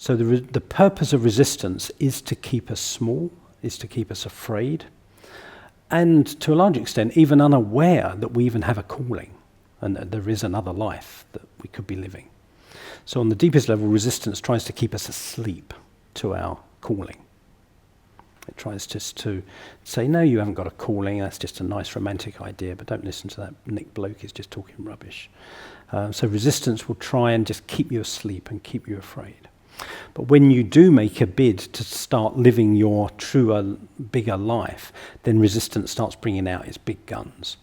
So the purpose of resistance is to keep us small, is to keep us afraid, and to a large extent even unaware that we even have a calling and that there is another life that we could be living. So on the deepest level, resistance tries to keep us asleep to our calling. It tries just to say, no, you haven't got a calling, that's just a nice romantic idea, but don't listen to that Nick bloke, he's just talking rubbish. So resistance will try and just keep you asleep and keep you afraid. But when you do make a bid to start living your truer, bigger life, then resistance starts bringing out its big guns.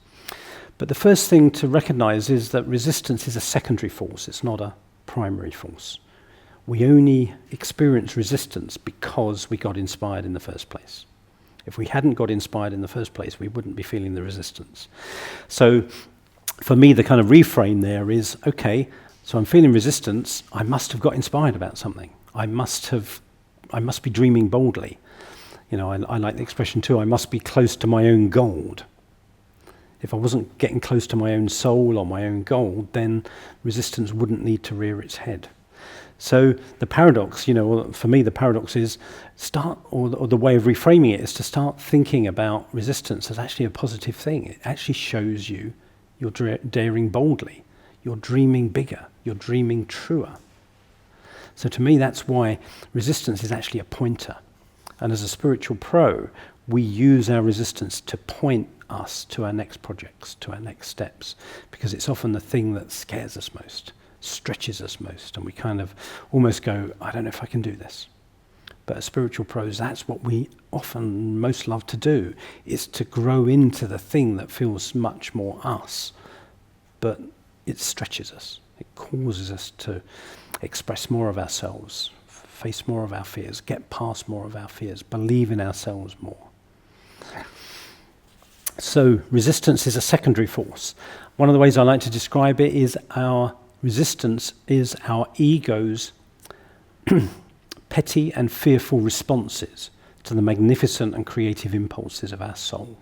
But the first thing to recognize is that resistance is a secondary force, it's not a primary force. We only experience resistance because we got inspired in the first place. If we hadn't got inspired in the first place, we wouldn't be feeling the resistance. So for me, the kind of reframe there is, okay, so I'm feeling resistance, I must have got inspired about something. I must be dreaming boldly. You know, I like the expression too, I must be close to my own gold. If I wasn't getting close to my own soul or my own gold, then resistance wouldn't need to rear its head. So the paradox, you know, for me the paradox is or the way of reframing it is to start thinking about resistance as actually a positive thing. It actually shows you you're daring boldly, you're dreaming bigger, you're dreaming truer. So to me that's why resistance is actually a pointer. And as a spiritual pro, we use our resistance to point us to our next projects, to our next steps, because it's often the thing that scares us most, stretches us most, and we kind of almost go, I don't know if I can do this. But as spiritual pros, that's what we often most love to do, is to grow into the thing that feels much more us, but it stretches us. It causes us to express more of ourselves, face more of our fears, get past more of our fears, believe in ourselves more. So resistance is a secondary force. One of the ways I like to describe it is our resistance is our ego's petty and fearful responses to the magnificent and creative impulses of our soul.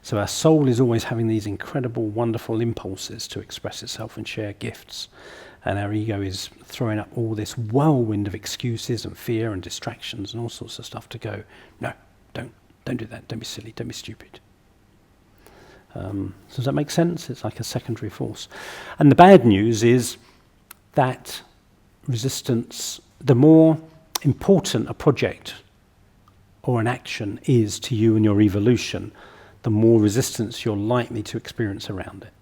So our soul is always having these incredible, wonderful impulses to express itself and share gifts. And our ego is throwing up all this whirlwind of excuses and fear and distractions and all sorts of stuff to go, no, don't do that, don't be silly, don't be stupid. So does that make sense? It's like a secondary force. And the bad news is that resistance, the more important a project or an action is to you and your evolution, the more resistance you're likely to experience around it.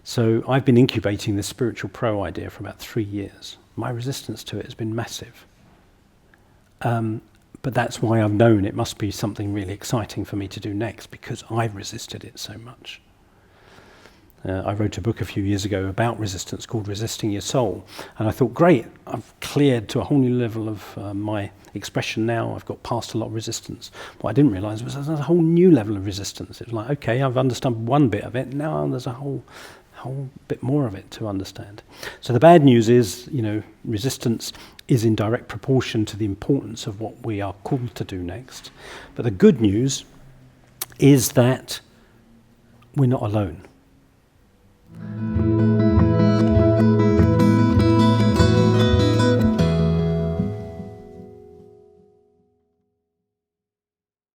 So I've been incubating this spiritual pro idea for about 3 years. My resistance to it has been massive. But that's why I've known it must be something really exciting for me to do next, because I've resisted it so much. I wrote a book a few years ago about resistance called Resisting Your Soul. And I thought, great, I've cleared to a whole new level of my expression now. I've got past a lot of resistance. What I didn't realise was there's a whole new level of resistance. It was like, okay, I've understood one bit of it. Now there's a whole bit more of it to understand. So the bad news is, you know, resistance is in direct proportion to the importance of what we are called to do next. But the good news is that we're not alone.